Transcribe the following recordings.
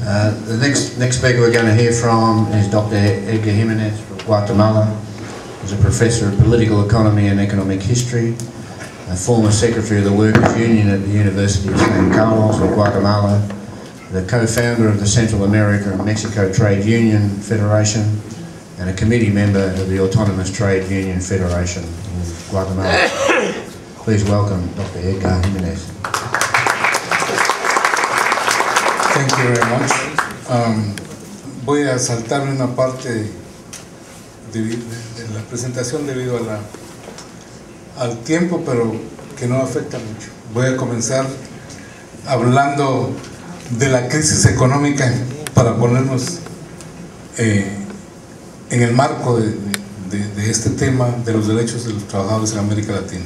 The next speaker we're going to hear from is Dr. Edgar Jimenez from Guatemala. He's a professor of political economy and economic history, a former secretary of the Workers' Union at the University of San Carlos of Guatemala, the co-founder of the Central America and Mexico Trade Union Federation, and a committee member of the Autonomous Trade Union Federation in Guatemala. Please welcome Dr. Edgar Jimenez. Thank you very much. Voy a saltarme una parte de la presentación debido al tiempo, pero que no afecta mucho. Voy a comenzar hablando de la crisis económica para ponernos en el marco de este tema de los derechos de los trabajadores en América Latina.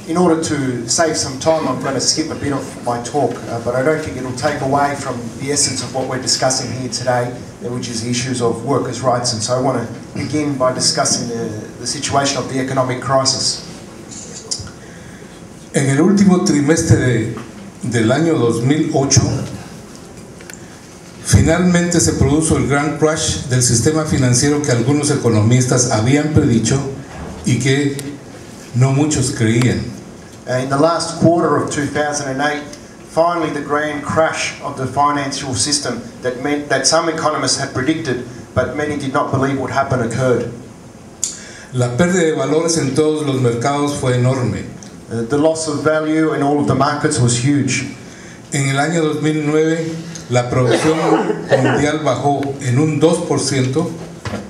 In order to save some time, I'm going to skip a bit of my talk, but I don't think it'll take away from the essence of what we're discussing here today, which is the issues of workers' rights. And so I want to begin by discussing the situation of the economic crisis. En el último trimestre del año 2008, finalmente se produjo el gran crash del sistema financiero que algunos economistas habían predicho y que no muchos creían. In the last quarter of 2008, finally the grand crash of the financial system that some economists had predicted, but many did not believe would happen, occurred. La pérdida de valores en todos los mercados fue enorme. The loss of value in all of the markets was huge. En el año 2009, la producción mundial bajó en un 2%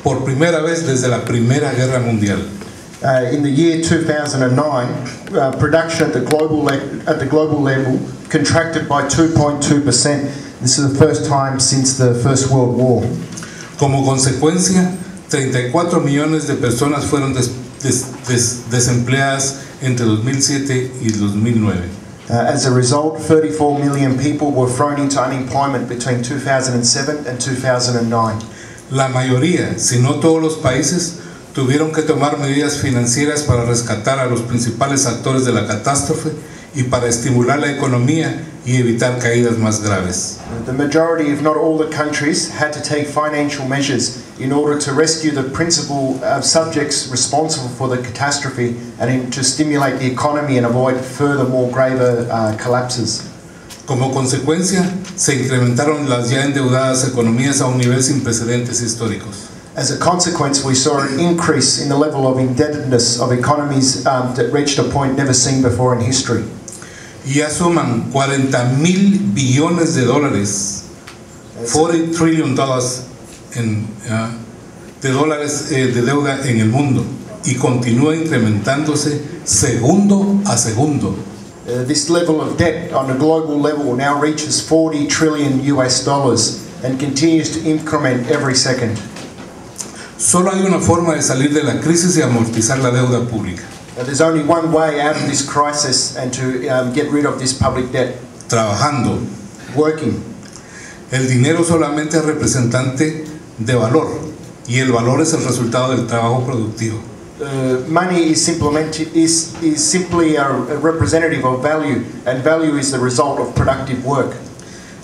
por primera vez desde la Primera Guerra Mundial. In the year 2009, production at the global level contracted by 2.2%. This is the first time since the First World War. Como consecuencia, 34 millones de personas fueron desempleadas entre 2007 y 2009. As a result, 34 million people were thrown into unemployment between 2007 and 2009. La mayoría, si no todos los países, tuvieron que tomar medidas financieras para rescatar a los principales actores de la catástrofe y para estimular la economía y evitar caídas más graves. The majority, if not all the countries, had to take financial measures in order to rescue the principal subjects responsible for the catastrophe and to stimulate the economy and avoid further more graver collapses. Como consecuencia, se incrementaron las ya endeudadas economías a un nivel sin precedentes históricos. As a consequence, we saw an increase in the level of indebtedness of economies that reached a point never seen before in history. Ya suman 40,000 billones de dólares, $40 trillion de dólares de deuda en el mundo y continúa incrementándose segundo a segundo. This level of debt on a global level now reaches $40 trillion and continues to increment every second. Solo hay una forma de salir de la crisis y amortizar la deuda pública. There's only one way out of this crisis and to get rid of this public debt. Trabajando. Working. El dinero solamente es representante de valor y el valor es el resultado del trabajo productivo. Money is simply a representative of value, and value is the result of productive work.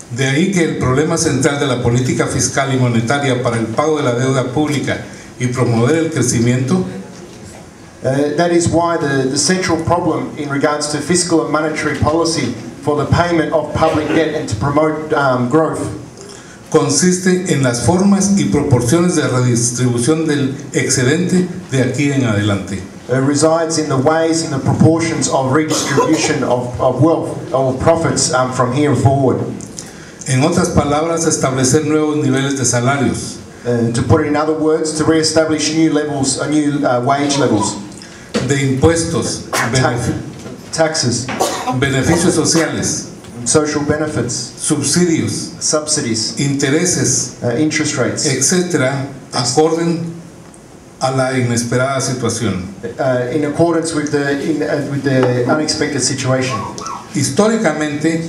De ahí que el problema central de la política fiscal y monetaria para el pago de la deuda pública y promover el crecimiento that is why the central problem in regards to fiscal and monetary policy for the payment of public debt and to promote growth consiste en las formas y proporciones de redistribución del excedente de aquí en adelante. Resides in the ways, in the proportions of redistribution of wealth, of profits from here forward. En otras palabras, establecer nuevos niveles de salarios. To put it in other words, to re-establish new levels, new wage levels. De impuestos, taxes, beneficios sociales, social benefits, subsidios, subsidies, intereses, interest rates, etcétera, acorden a la inesperada situación. In accordance with the unexpected situation. Históricamente,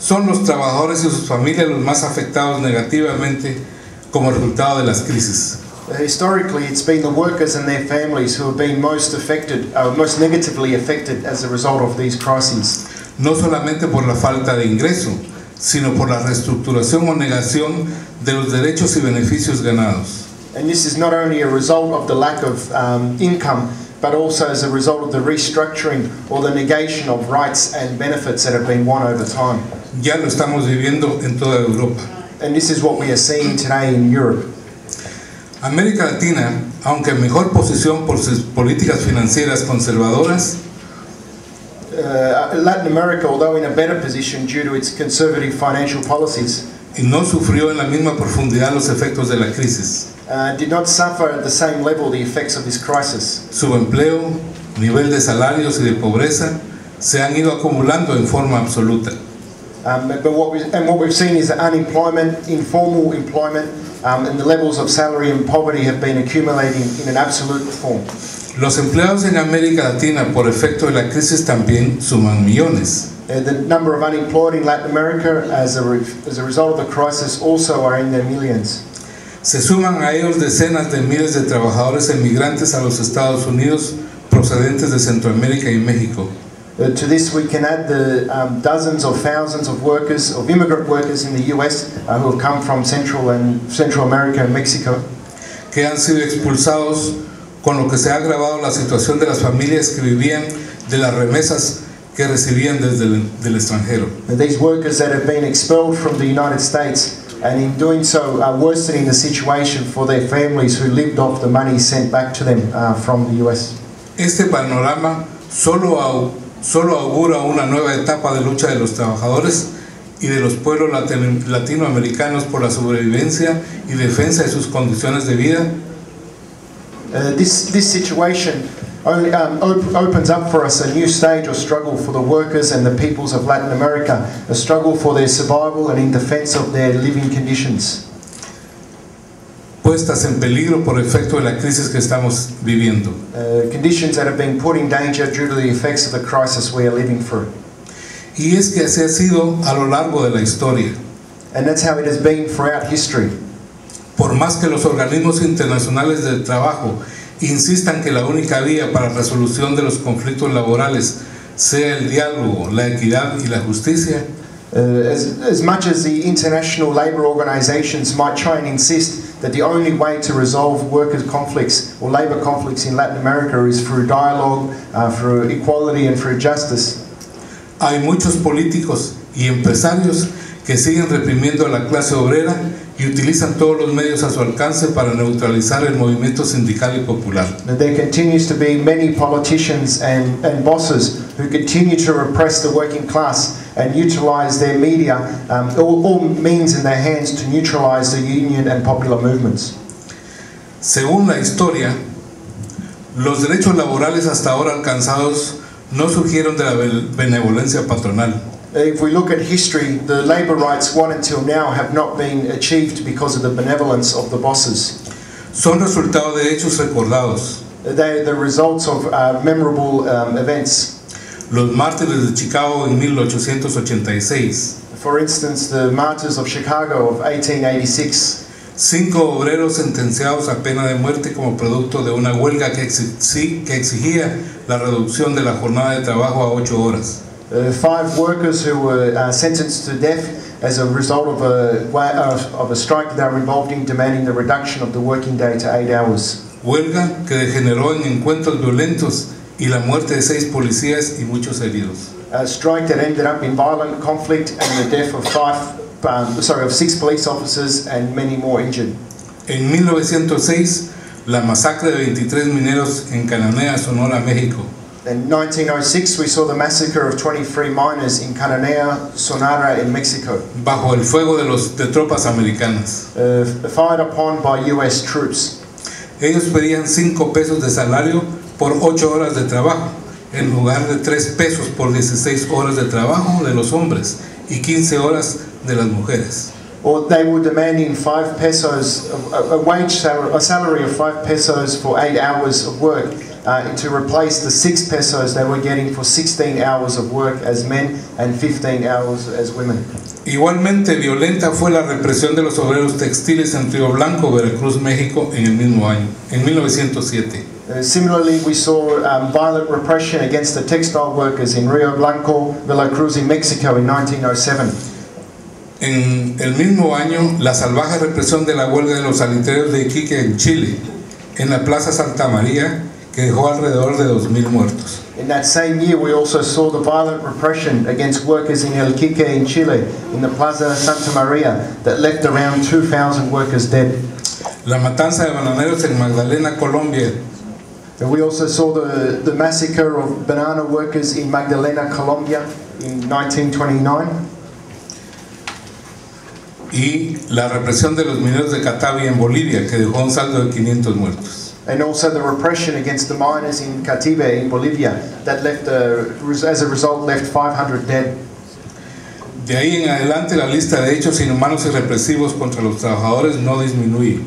son los trabajadores y sus familias los más afectados negativamente como resultado de las crisis. Historically, it's been the workers and their families who have been most affected, most negatively affected as a result of these crises. No solamente por la falta de ingreso, sino por la reestructuración o negación de los derechos y beneficios ganados. And this is not only a result of the lack of income, but also as a result of the restructuring or the negation of rights and benefits that have been won over time. Ya lo estamos viviendo en toda Europa. And this is what we are seeing today in Europe. América Latina, aunque en mejor posición por sus políticas financieras conservadoras, Latin America, although in a better position due to its conservative financial policies, y no sufrió en la misma profundidad los efectos de la crisis. did not suffer at the same level the effects of this crisis. Subempleo, nivel de salarios y de pobreza se han ido acumulando en forma absoluta. But what we've seen is that unemployment, informal employment, and the levels of salary and poverty have been accumulating in an absolute form. Los empleados en América Latina por efecto de la crisis también suman millones. The number of unemployed in Latin America as a result of the crisis also are in their millions. Se suman a ellos decenas de miles de trabajadores emigrantes a los Estados Unidos procedentes de Centroamérica y México. To this we can add the dozens of thousands of workers, of immigrant workers in the US who have come from Central America and Mexico, que han sido expulsados, con lo que se ha agravado la situación de las familias que vivían de las remesas que recibían desde el extranjero. These workers that have been expelled from the United States, and in doing so are worsening the situation for their families who lived off the money sent back to them from the US. Este panorama solo augura una nueva etapa de lucha de los trabajadores y de los pueblos latinoamericanos por la sobrevivencia y defensa de sus condiciones de vida. This situation only opens up for us a new stage of struggle for the workers and the peoples of Latin America, a struggle for their survival and in defense of their living conditions, puestas en peligro por efecto de la crisis que estamos viviendo. Conditions that have been put in danger due to the effects of the crisis we are living through. Y es que así ha sido a lo largo de la historia. And that's how it has been throughout history. Por más que los organismos internacionales del trabajo insistan que la única vía para la resolución de los conflictos laborales sea el diálogo, la equidad y la justicia, as much as the international labour organisations might try and insist that the only way to resolve workers' conflicts or labour conflicts in Latin America is through dialogue, through equality and through justice, hay muchos políticos y empresarios que siguen reprimiendo a la clase obrera y utilizan todos los medios a su alcance para neutralizar el movimiento sindical y popular. There continues to be many politicians and bosses who continue to repress the working class and utilise their media, all means in their hands to neutralise the union and popular movements. Según la historia, los derechos laborales hasta ahora alcanzados no surgieron de la benevolencia patronal. If we look at history, the labour rights won until now have not been achieved because of the benevolence of the bosses. Son resultado de hechos recordados. They are the results of memorable events. Los mártires de Chicago en 1886. For instance, the martyrs of Chicago of 1886. 5 obreros sentenciados a pena de muerte como producto de una huelga que exigía la reducción de la jornada de trabajo a 8 horas. 5 workers who were sentenced to death as a result of a strike they were involved in, demanding the reduction of the working day to 8 hours. Huelga que degeneró en encuentros violentos y la muerte de 6 policías y muchos heridos. A strike that ended up in violent conflict and the death of 6 police officers and many more injured. En 1906, la masacre de 23 mineros en Cananea, Sonora, México. In 1906, we saw the massacre of 23 miners in Cananea, Sonora, in Mexico. Bajo el fuego de tropas americanas. Fired upon by US troops. Ellos pedían 5 pesos de salario por 8 horas de trabajo, en lugar de 3 pesos por 16 horas de trabajo de los hombres y 15 horas de las mujeres. Or they were demanding 5 pesos, a salary of 5 pesos for 8 hours of work, to replace the 6 pesos they were getting for 16 hours of work as men and 15 hours as women. Igualmente violenta fue la represión de los obreros textiles en Río Blanco, Veracruz, México, en el mismo año, en 1907. Similarly, we saw violent repression against the textile workers in Rio Blanco, Veracruz in Mexico in 1907. En el mismo año, la salvaje represión de la huelga de los salitreros de Iquique en Chile, en la Plaza Santa María, que dejó alrededor de 2.000 muertos. In that same year, we also saw the violent repression against workers in El Quique in Chile, in the Plaza Santa Maria, that left around 2,000 workers dead. La matanza de bananeros en Magdalena, Colombia, And we also saw the massacre of banana workers in Magdalena, Colombia, in 1929. y la represión de los mineros de Catavi en Bolivia, que dejó un saldo de 500 muertos. And also the repression against the miners in Catibe in Bolivia, that left, as a result, left 500 dead. De ahí en adelante, la lista de hechos inhumanos y represivos contra los trabajadores no disminuye.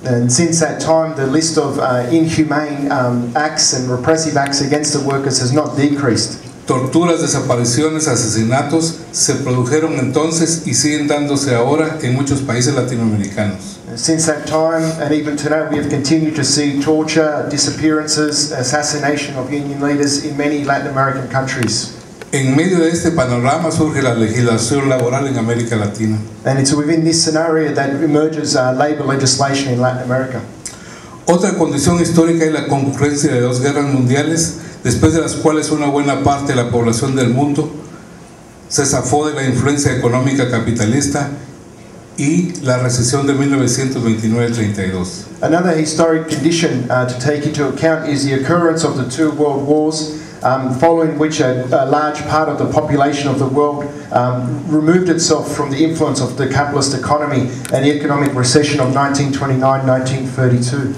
And since that time, the list of inhumane acts and repressive acts against the workers has not decreased. Torturas, desapariciones, asesinatos se produjeron entonces y siguen dándose ahora en muchos países latinoamericanos. Since that time, and even today, we have continued to see torture, disappearances, assassination of union leaders in many Latin American countries. En medio de este panorama surge la legislación laboral en América Latina. And it's within this scenario that emerges labor legislation in Latin America. Otra condición histórica es la concurrencia de dos guerras mundiales, después de las cuales una buena parte de la población del mundo se zafó de la influencia económica capitalista y la recesión de 1929-32. Another historic condition to take into account is the occurrence of the two world wars, following which a large part of the population of the world removed itself from the influence of the capitalist economy and the economic recession of 1929-1932.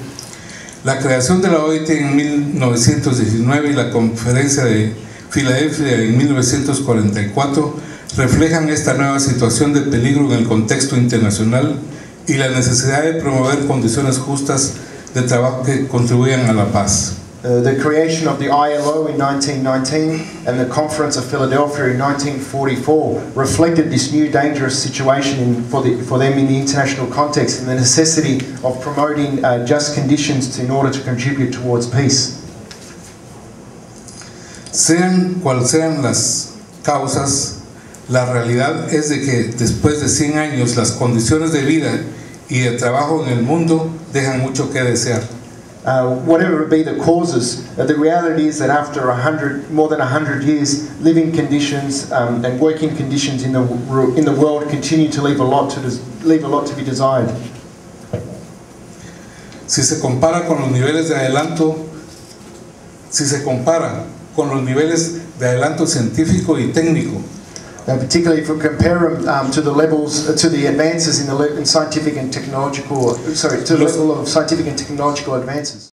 La creación de la OIT en 1919 y la Conferencia de Filadelfia en 1944 reflejan esta nueva situación de peligro en el contexto internacional y la necesidad de promover condiciones justas de trabajo que contribuyan a la paz. The creation of the ILO in 1919 and the Conference of Philadelphia in 1944 reflected this new dangerous situation for them in the international context and the necessity of promoting just conditions in order to contribute towards peace. Sean cuales sean las causas, la realidad es de que después de 100 años las condiciones de vida y de trabajo en el mundo dejan mucho que desear. Whatever be the causes, the reality is that after more than 100 years, living conditions and working conditions in the world continue to leave a lot to be desired. Si se compara con los niveles de adelanto, científico y técnico, particularly if we compare them to the levels, to the advances in scientific and technological, to the level of scientific and technological advances.